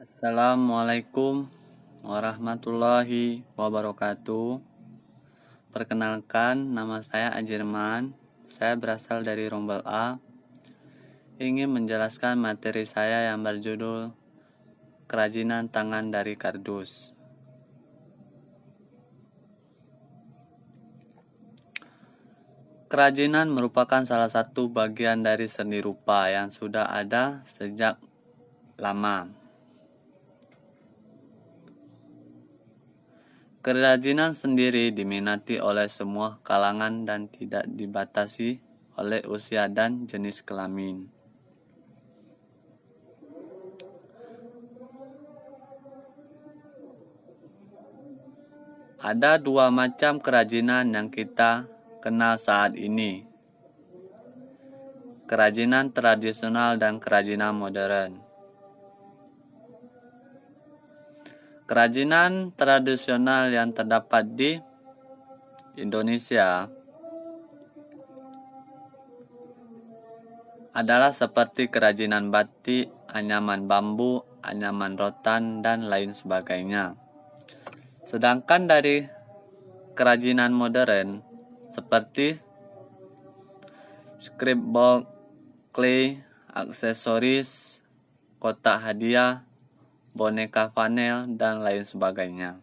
Assalamualaikum warahmatullahi wabarakatuh. Perkenalkan, nama saya Ajirman. Saya berasal dari Rombel A. Ingin menjelaskan materi saya yang berjudul Kerajinan Tangan dari Kardus. Kerajinan merupakan salah satu bagian dari seni rupa yang sudah ada sejak lama. Kerajinan sendiri diminati oleh semua kalangan dan tidak dibatasi oleh usia dan jenis kelamin. Ada dua macam kerajinan yang kita kenal saat ini. Kerajinan tradisional dan kerajinan modern. Kerajinan tradisional yang terdapat di Indonesia adalah seperti kerajinan batik, anyaman bambu, anyaman rotan, dan lain sebagainya. Sedangkan dari kerajinan modern seperti scrapbook, clay, aksesoris, kotak hadiah, boneka panel, dan lain sebagainya.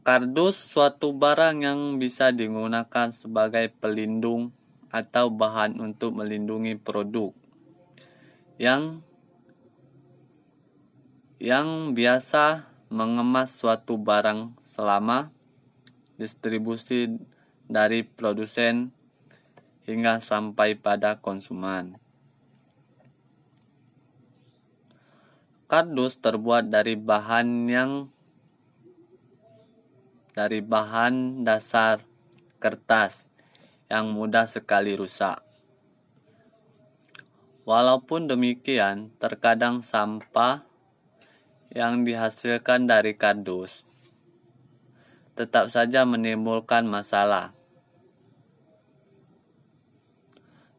Kardus suatu barang yang bisa digunakan sebagai pelindung atau bahan untuk melindungi produk yang biasa mengemas suatu barang selama distribusi dari produsen hingga sampai pada konsumen. Kardus terbuat dari bahan dasar kertas yang mudah sekali rusak. Walaupun demikian, terkadang sampah yang dihasilkan dari kardus tetap saja menimbulkan masalah.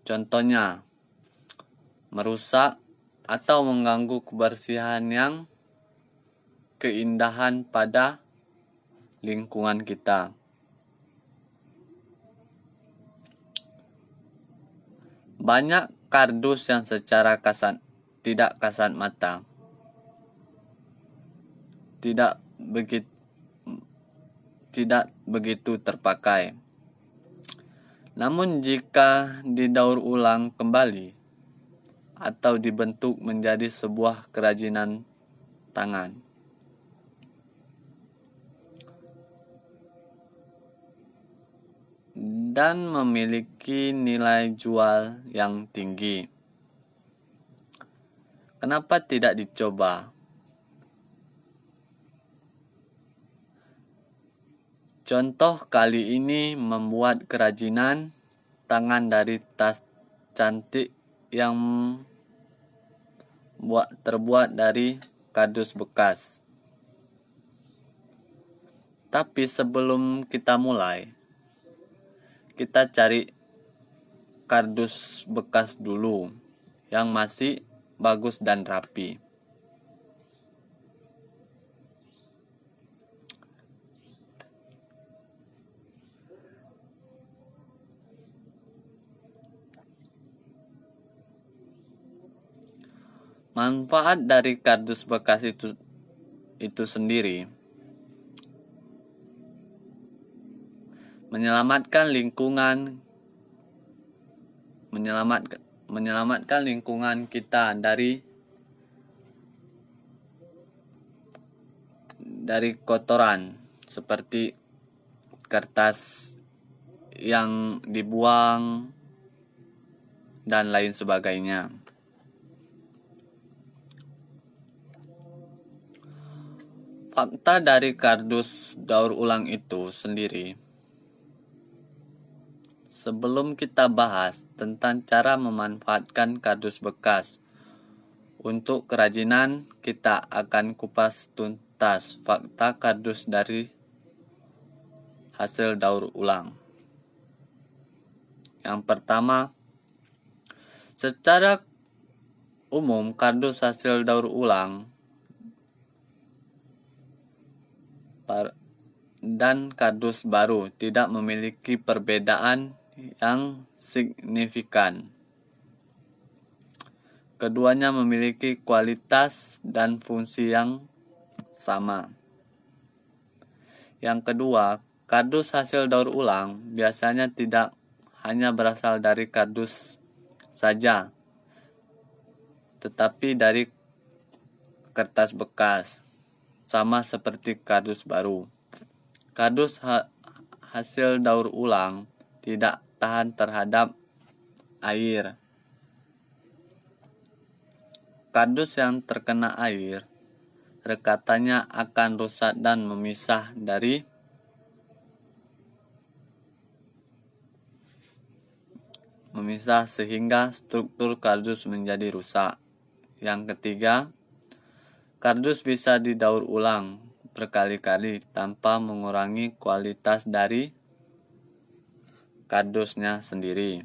Contohnya, merusak atau mengganggu kebersihan yang keindahan pada lingkungan kita. Banyak kardus yang secara tidak kasat mata tidak begitu terpakai. Namun jika didaur ulang kembali atau dibentuk menjadi sebuah kerajinan tangan, dan memiliki nilai jual yang tinggi, kenapa tidak dicoba? Contoh kali ini membuat kerajinan tangan dari tas cantik yang terbuat dari kardus bekas. Tapi sebelum kita mulai, kita cari kardus bekas dulu yang masih bagus dan rapi. Manfaat dari kardus bekas itu sendiri menyelamatkan lingkungan kita dari kotoran seperti kertas yang dibuang dan lain sebagainya. Fakta dari kardus daur ulang itu sendiri, sebelum kita bahas tentang cara memanfaatkan kardus bekas untuk kerajinan, kita akan kupas tuntas fakta kardus dari hasil daur ulang. Yang pertama, secara umum kardus hasil daur ulang dan kardus baru tidak memiliki perbedaan yang signifikan. Keduanya memiliki kualitas dan fungsi yang sama. Yang kedua, kardus hasil daur ulang biasanya tidak hanya berasal dari kardus saja, tetapi dari kertas bekas, sama seperti kardus baru. Kardus hasil daur ulang tidak tahan terhadap air. Kardus yang terkena air, rekatannya akan rusak dan memisah sehingga struktur kardus menjadi rusak. Yang ketiga, kardus bisa didaur ulang berkali-kali tanpa mengurangi kualitas dari kardusnya sendiri.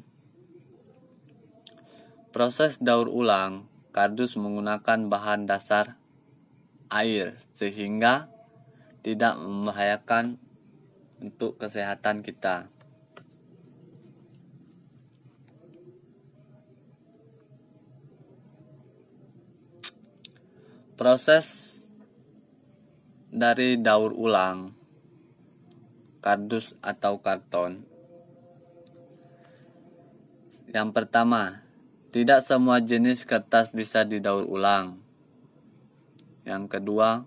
Proses daur ulang kardus menggunakan bahan dasar air sehingga tidak membahayakan untuk kesehatan kita. Proses dari daur ulang kardus atau karton. Yang pertama, tidak semua jenis kertas bisa didaur ulang. Yang kedua,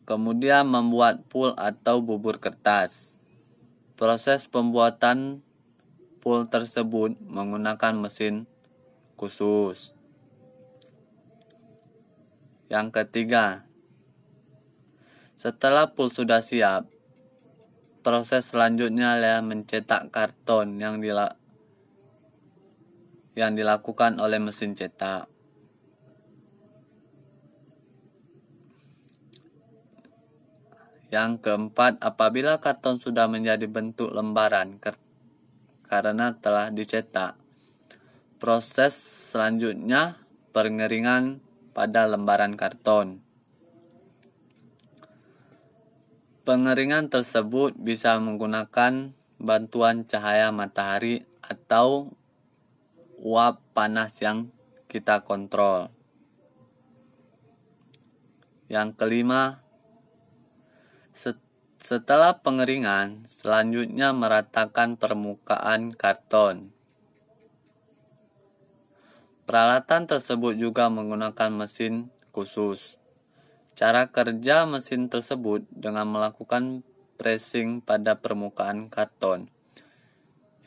kemudian membuat pul atau bubur kertas. Proses pembuatan pul tersebut menggunakan mesin khusus. Yang ketiga, setelah pul sudah siap, proses selanjutnya adalah mencetak karton yang dilakukan oleh mesin cetak. Yang keempat, apabila karton sudah menjadi bentuk lembaran karena telah dicetak, proses selanjutnya pengeringan pada lembaran karton. Pengeringan tersebut bisa menggunakan bantuan cahaya matahari atau uap panas yang kita kontrol. Yang kelima, setelah pengeringan, selanjutnya meratakan permukaan karton. Peralatan tersebut juga menggunakan mesin khusus. Cara kerja mesin tersebut dengan melakukan pressing pada permukaan karton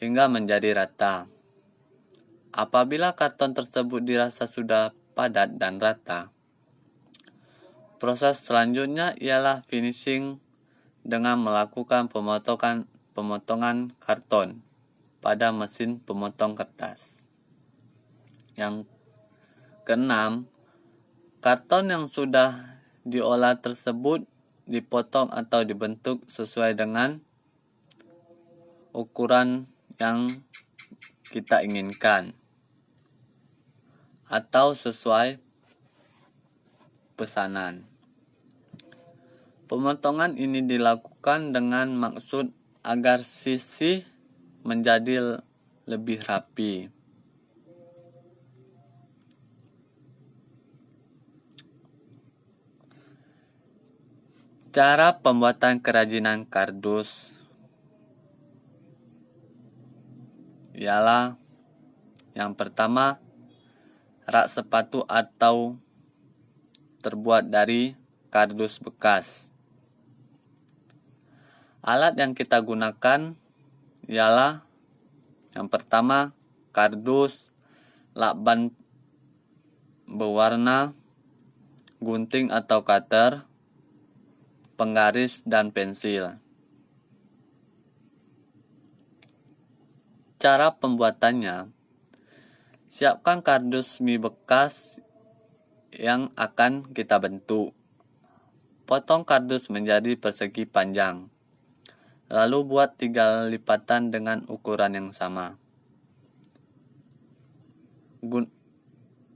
hingga menjadi rata. Apabila karton tersebut dirasa sudah padat dan rata, proses selanjutnya ialah finishing dengan melakukan pemotongan karton pada mesin pemotong kertas. Yang keenam, karton yang sudah diolah tersebut dipotong atau dibentuk sesuai dengan ukuran yang kita inginkan atau sesuai pesanan. Pemotongan ini dilakukan dengan maksud agar sisi menjadi lebih rapi. Cara pembuatan kerajinan kardus ialah yang pertama, rak sepatu atau terbuat dari kardus bekas. Alat yang kita gunakan ialah yang pertama, kardus, lakban berwarna, gunting atau cutter, penggaris, dan pensil. Cara pembuatannya, siapkan kardus mie bekas yang akan kita bentuk. Potong kardus menjadi persegi panjang. Lalu buat 3 lipatan dengan ukuran yang sama.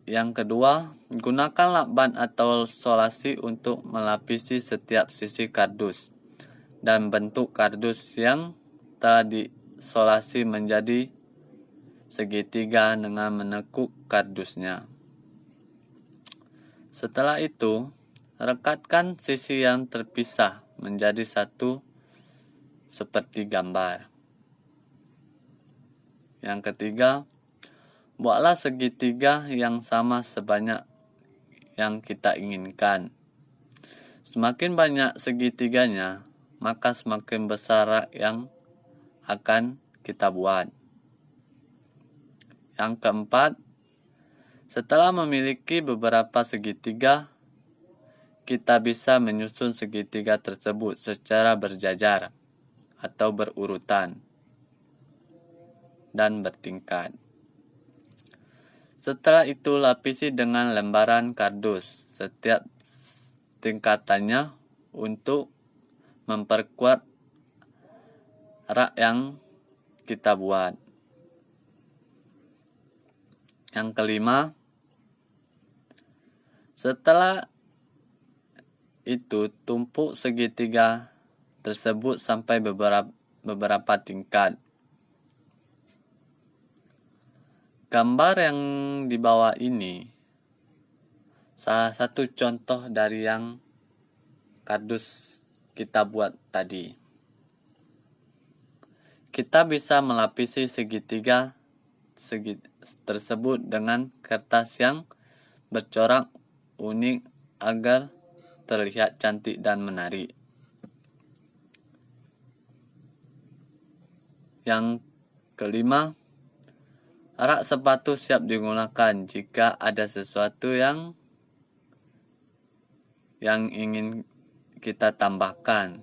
Yang kedua, gunakan lakban atau solasi untuk melapisi setiap sisi kardus dan bentuk kardus yang telah disolasi menjadi segitiga dengan menekuk kardusnya. Setelah itu, rekatkan sisi yang terpisah menjadi satu seperti gambar. Yang ketiga, buatlah segitiga yang sama sebanyak yang kita inginkan. Semakin banyak segitiganya, maka semakin besar rak yang akan kita buat. Yang keempat, setelah memiliki beberapa segitiga, kita bisa menyusun segitiga tersebut secara berjajar atau berurutan dan bertingkat. Setelah itu, lapisi dengan lembaran kardus setiap tingkatannya untuk memperkuat rak yang kita buat. Yang kelima, setelah itu tumpuk segitiga tersebut sampai beberapa tingkat. Gambar yang di bawah ini salah satu contoh dari yang kardus kita buat tadi. Kita bisa melapisi segitiga tersebut dengan kertas yang bercorak unik agar terlihat cantik dan menarik. Yang kelima, rak sepatu siap digunakan jika ada sesuatu yang ingin kita tambahkan.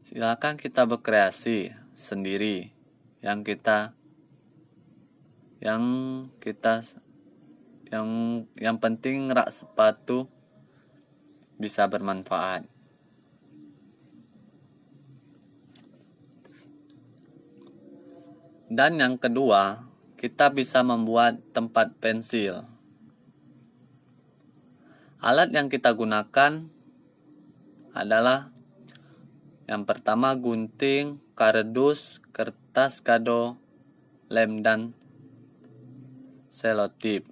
Silakan kita berkreasi sendiri. Yang penting rak sepatu bisa bermanfaat. Dan yang kedua, kita bisa membuat tempat pensil. Alat yang kita gunakan adalah yang pertama gunting, kardus, kertas kado, lem, dan selotip.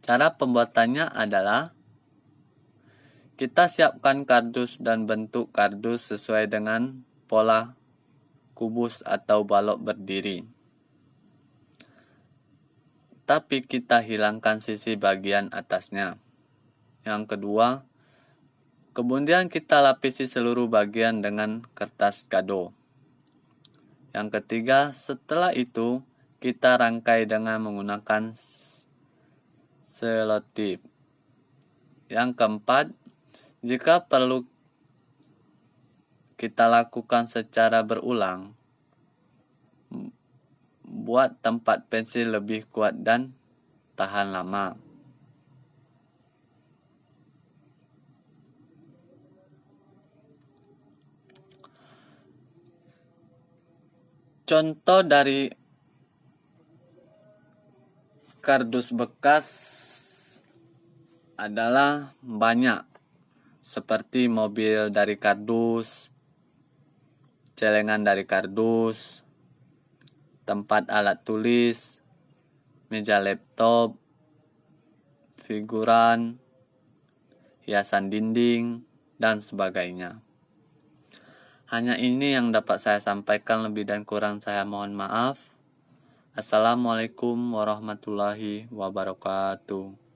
Cara pembuatannya adalah kita siapkan kardus dan bentuk kardus sesuai dengan pola kubus atau balok berdiri. Tapi kita hilangkan sisi bagian atasnya. Yang kedua, kemudian kita lapisi seluruh bagian dengan kertas kado. Yang ketiga, setelah itu kita rangkai dengan menggunakan selotip. Yang keempat, jika perlu kita lakukan secara berulang, buat tempat pensil lebih kuat dan tahan lama. Contoh dari kardus bekas adalah banyak, seperti mobil dari kardus, celengan dari kardus, tempat alat tulis, meja laptop, figuran, hiasan dinding, dan sebagainya. Hanya ini yang dapat saya sampaikan, lebih dan kurang saya mohon maaf. Assalamualaikum warahmatullahi wabarakatuh.